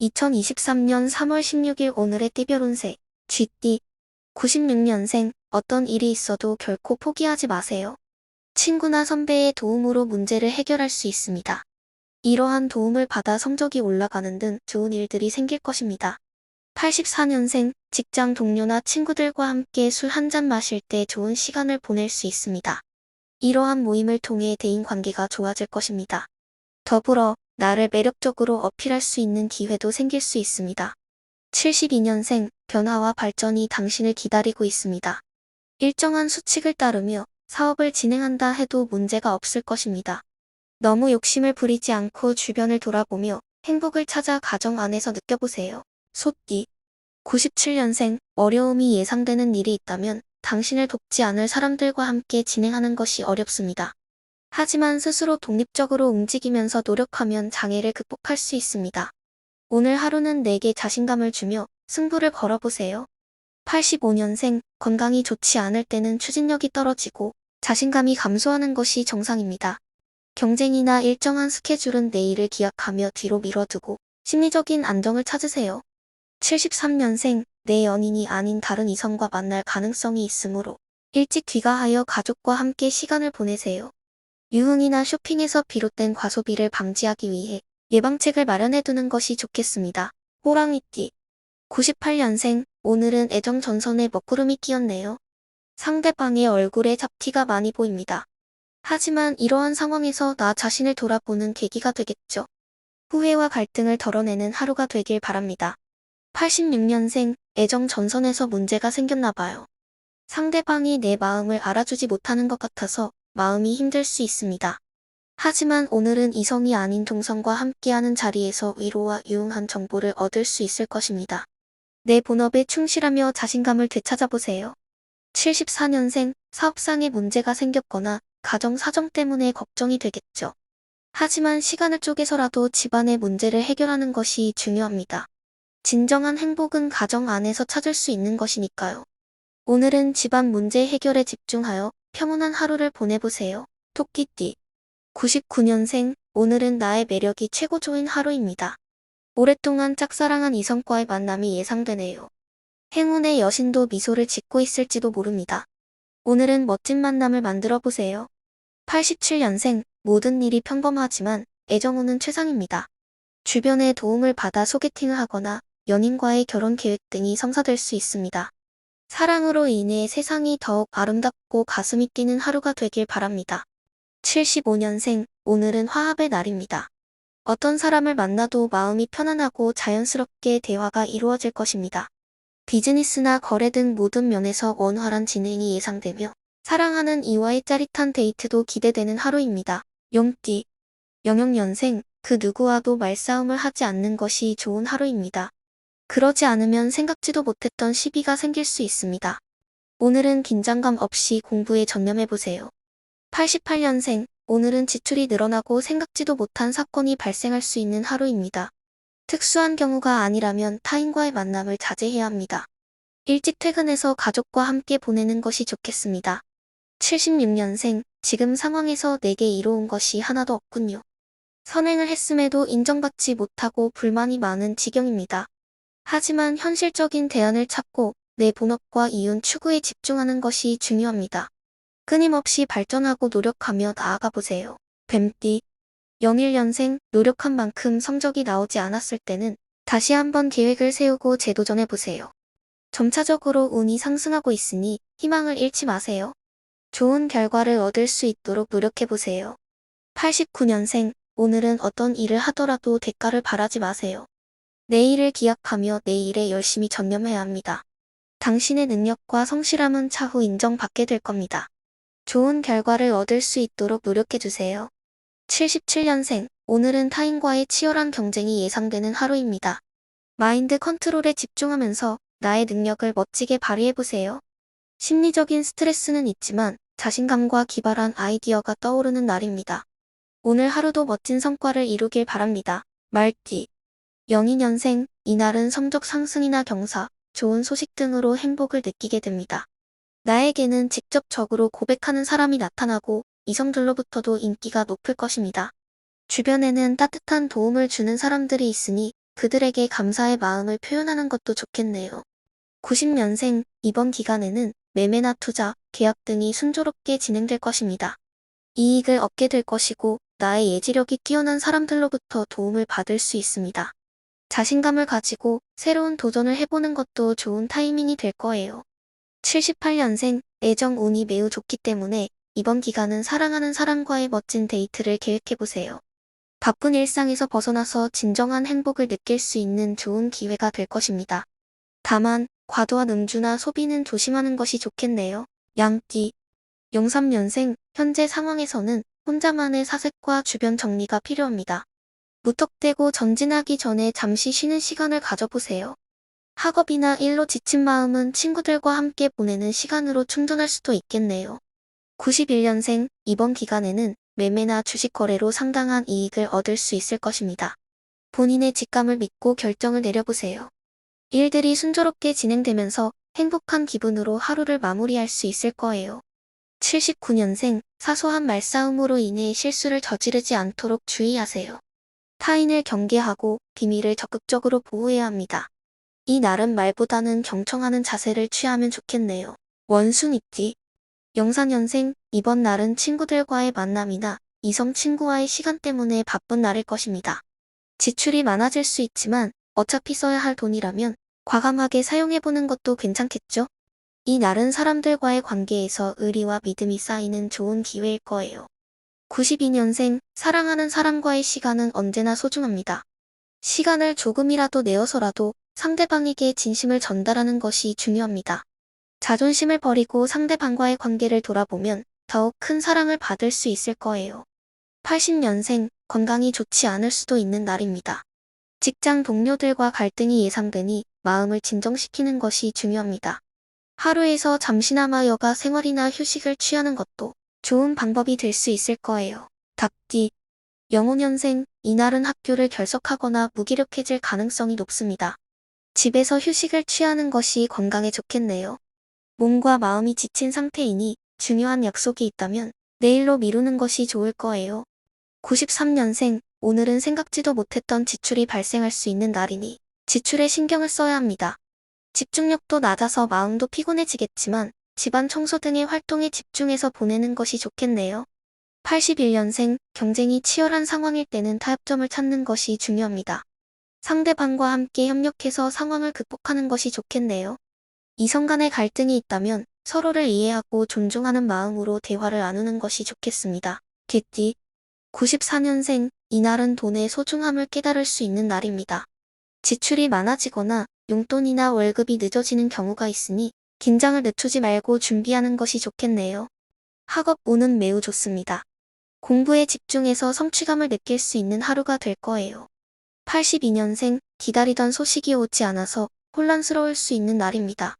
2023년 3월 16일 오늘의 띠별 운세 쥐띠 96년생 어떤 일이 있어도 결코 포기하지 마세요. 친구나 선배의 도움으로 문제를 해결할 수 있습니다. 이러한 도움을 받아 성적이 올라가는 등 좋은 일들이 생길 것입니다. 84년생 직장 동료나 친구들과 함께 술 한 잔 마실 때 좋은 시간을 보낼 수 있습니다. 이러한 모임을 통해 대인관계가 좋아질 것입니다. 더불어 나를 매력적으로 어필할 수 있는 기회도 생길 수 있습니다. 72년생 변화와 발전이 당신을 기다리고 있습니다. 일정한 수칙을 따르며 사업을 진행한다 해도 문제가 없을 것입니다. 너무 욕심을 부리지 않고 주변을 돌아보며 행복을 찾아 가정 안에서 느껴보세요. 소띠 97년생 어려움이 예상되는 일이 있다면 당신을 돕지 않을 사람들과 함께 진행하는 것이 어렵습니다. 하지만 스스로 독립적으로 움직이면서 노력하면 장애를 극복할 수 있습니다. 오늘 하루는 내게 자신감을 주며 승부를 걸어보세요. 85년생 건강이 좋지 않을 때는 추진력이 떨어지고 자신감이 감소하는 것이 정상입니다. 경쟁이나 일정한 스케줄은 내일을 기약하며 뒤로 미뤄두고 심리적인 안정을 찾으세요. 73년생 내 연인이 아닌 다른 이성과 만날 가능성이 있으므로 일찍 귀가하여 가족과 함께 시간을 보내세요. 유흥이나 쇼핑에서 비롯된 과소비를 방지하기 위해 예방책을 마련해두는 것이 좋겠습니다. 호랑이띠 98년생 오늘은 애정 전선에 먹구름이 끼었네요. 상대방의 얼굴에 잡티가 많이 보입니다. 하지만 이러한 상황에서 나 자신을 돌아보는 계기가 되겠죠. 후회와 갈등을 덜어내는 하루가 되길 바랍니다. 86년생 애정 전선에서 문제가 생겼나봐요. 상대방이 내 마음을 알아주지 못하는 것 같아서 마음이 힘들 수 있습니다. 하지만 오늘은 이성이 아닌 동성과 함께하는 자리에서 위로와 유용한 정보를 얻을 수 있을 것입니다. 내 본업에 충실하며 자신감을 되찾아보세요. 74년생 사업상에 문제가 생겼거나 가정 사정 때문에 걱정이 되겠죠. 하지만 시간을 쪼개서라도 집안의 문제를 해결하는 것이 중요합니다. 진정한 행복은 가정 안에서 찾을 수 있는 것이니까요. 오늘은 집안 문제 해결에 집중하여 평온한 하루를 보내보세요. 토끼띠 99년생 오늘은 나의 매력이 최고조인 하루입니다. 오랫동안 짝사랑한 이성과의 만남이 예상되네요. 행운의 여신도 미소를 짓고 있을지도 모릅니다. 오늘은 멋진 만남을 만들어 보세요. 87년생 모든 일이 평범하지만 애정운은 최상입니다. 주변의 도움을 받아 소개팅을 하거나 연인과의 결혼 계획 등이 성사될 수 있습니다. 사랑으로 인해 세상이 더욱 아름답고 가슴이 뛰는 하루가 되길 바랍니다. 75년생 오늘은 화합의 날입니다. 어떤 사람을 만나도 마음이 편안하고 자연스럽게 대화가 이루어질 것입니다. 비즈니스나 거래 등 모든 면에서 원활한 진행이 예상되며 사랑하는 이와의 짜릿한 데이트도 기대되는 하루입니다. 용띠 00년생 그 누구와도 말싸움을 하지 않는 것이 좋은 하루입니다. 그러지 않으면 생각지도 못했던 시비가 생길 수 있습니다. 오늘은 긴장감 없이 공부에 전념해보세요. 88년생 오늘은 지출이 늘어나고 생각지도 못한 사건이 발생할 수 있는 하루입니다. 특수한 경우가 아니라면 타인과의 만남을 자제해야 합니다. 일찍 퇴근해서 가족과 함께 보내는 것이 좋겠습니다. 76년생 지금 상황에서 내게 이로운 것이 하나도 없군요. 선행을 했음에도 인정받지 못하고 불만이 많은 지경입니다. 하지만 현실적인 대안을 찾고 내 본업과 이윤 추구에 집중하는 것이 중요합니다. 끊임없이 발전하고 노력하며 나아가 보세요. 뱀띠 01년생 노력한 만큼 성적이 나오지 않았을 때는 다시 한번 계획을 세우고 재도전해 보세요. 점차적으로 운이 상승하고 있으니 희망을 잃지 마세요. 좋은 결과를 얻을 수 있도록 노력해 보세요. 89년생 오늘은 어떤 일을 하더라도 대가를 바라지 마세요. 내일을 기약하며 내일에 열심히 전념해야 합니다. 당신의 능력과 성실함은 차후 인정받게 될 겁니다. 좋은 결과를 얻을 수 있도록 노력해주세요. 77년생 오늘은 타인과의 치열한 경쟁이 예상되는 하루입니다. 마인드 컨트롤에 집중하면서 나의 능력을 멋지게 발휘해보세요. 심리적인 스트레스는 있지만 자신감과 기발한 아이디어가 떠오르는 날입니다. 오늘 하루도 멋진 성과를 이루길 바랍니다. 말띠 02년생 이날은 성적 상승이나 경사, 좋은 소식 등으로 행복을 느끼게 됩니다. 나에게는 직접적으로 고백하는 사람이 나타나고 이성들로부터도 인기가 높을 것입니다. 주변에는 따뜻한 도움을 주는 사람들이 있으니 그들에게 감사의 마음을 표현하는 것도 좋겠네요. 90년생, 이번 기간에는 매매나 투자, 계약 등이 순조롭게 진행될 것입니다. 이익을 얻게 될 것이고 나의 예지력이 뛰어난 사람들로부터 도움을 받을 수 있습니다. 자신감을 가지고 새로운 도전을 해보는 것도 좋은 타이밍이 될 거예요. 78년생, 애정 운이 매우 좋기 때문에 이번 기간은 사랑하는 사람과의 멋진 데이트를 계획해보세요. 바쁜 일상에서 벗어나서 진정한 행복을 느낄 수 있는 좋은 기회가 될 것입니다. 다만 과도한 음주나 소비는 조심하는 것이 좋겠네요. 양띠, 03년생, 현재 상황에서는 혼자만의 사색과 주변 정리가 필요합니다. 무턱대고 전진하기 전에 잠시 쉬는 시간을 가져보세요. 학업이나 일로 지친 마음은 친구들과 함께 보내는 시간으로 충전할 수도 있겠네요. 91년생, 이번 기간에는 매매나 주식 거래로 상당한 이익을 얻을 수 있을 것입니다. 본인의 직감을 믿고 결정을 내려보세요. 일들이 순조롭게 진행되면서 행복한 기분으로 하루를 마무리할 수 있을 거예요. 79년생, 사소한 말싸움으로 인해 실수를 저지르지 않도록 주의하세요. 타인을 경계하고 비밀을 적극적으로 보호해야 합니다. 이 날은 말보다는 경청하는 자세를 취하면 좋겠네요. 원숭이띠, 04년생, 이번 날은 친구들과의 만남이나 이성 친구와의 시간 때문에 바쁜 날일 것입니다. 지출이 많아질 수 있지만 어차피 써야 할 돈이라면 과감하게 사용해보는 것도 괜찮겠죠? 이 날은 사람들과의 관계에서 의리와 믿음이 쌓이는 좋은 기회일 거예요. 92년생, 사랑하는 사람과의 시간은 언제나 소중합니다. 시간을 조금이라도 내어서라도 상대방에게 진심을 전달하는 것이 중요합니다. 자존심을 버리고 상대방과의 관계를 돌아보면 더욱 큰 사랑을 받을 수 있을 거예요. 80년생, 건강이 좋지 않을 수도 있는 날입니다. 직장 동료들과 갈등이 예상되니 마음을 진정시키는 것이 중요합니다. 하루에서 잠시나마 여가 생활이나 휴식을 취하는 것도 좋은 방법이 될 수 있을 거예요. 닭띠, 05년생, 이날은 학교를 결석하거나 무기력해질 가능성이 높습니다. 집에서 휴식을 취하는 것이 건강에 좋겠네요. 몸과 마음이 지친 상태이니 중요한 약속이 있다면 내일로 미루는 것이 좋을 거예요. 93년생, 오늘은 생각지도 못했던 지출이 발생할 수 있는 날이니 지출에 신경을 써야 합니다. 집중력도 낮아서 마음도 피곤해지겠지만 집안 청소 등의 활동에 집중해서 보내는 것이 좋겠네요. 81년생, 경쟁이 치열한 상황일 때는 타협점을 찾는 것이 중요합니다. 상대방과 함께 협력해서 상황을 극복하는 것이 좋겠네요. 이성 간의 갈등이 있다면 서로를 이해하고 존중하는 마음으로 대화를 나누는 것이 좋겠습니다. 개띠, 94년생, 이날은 돈의 소중함을 깨달을 수 있는 날입니다. 지출이 많아지거나 용돈이나 월급이 늦어지는 경우가 있으니 긴장을 늦추지 말고 준비하는 것이 좋겠네요. 학업 운은 매우 좋습니다. 공부에 집중해서 성취감을 느낄 수 있는 하루가 될 거예요. 82년생, 기다리던 소식이 오지 않아서 혼란스러울 수 있는 날입니다.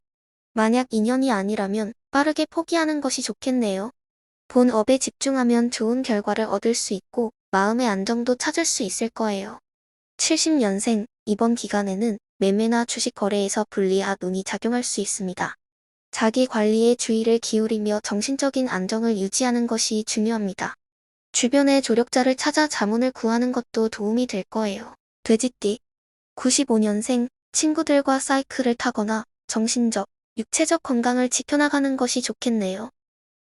만약 인연이 아니라면 빠르게 포기하는 것이 좋겠네요. 본업에 집중하면 좋은 결과를 얻을 수 있고 마음의 안정도 찾을 수 있을 거예요. 70년생, 이번 기간에는 매매나 주식 거래에서 불리한 운이 작용할 수 있습니다. 자기 관리에 주의를 기울이며 정신적인 안정을 유지하는 것이 중요합니다. 주변의 조력자를 찾아 자문을 구하는 것도 도움이 될 거예요. 돼지띠, 95년생, 친구들과 사이클을 타거나 정신적, 육체적 건강을 지켜나가는 것이 좋겠네요.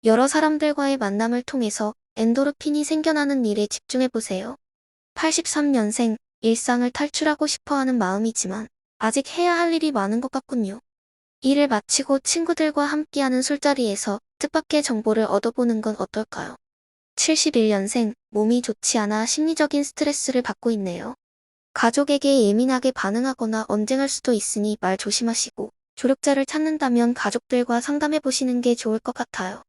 여러 사람들과의 만남을 통해서 엔도르핀이 생겨나는 일에 집중해보세요. 83년생, 일상을 탈출하고 싶어하는 마음이지만 아직 해야 할 일이 많은 것 같군요. 일을 마치고 친구들과 함께하는 술자리에서 뜻밖의 정보를 얻어보는 건 어떨까요? 71년생, 몸이 좋지 않아 심리적인 스트레스를 받고 있네요. 가족에게 예민하게 반응하거나 언쟁할 수도 있으니 말 조심하시고 조력자를 찾는다면 가족들과 상담해보시는 게 좋을 것 같아요.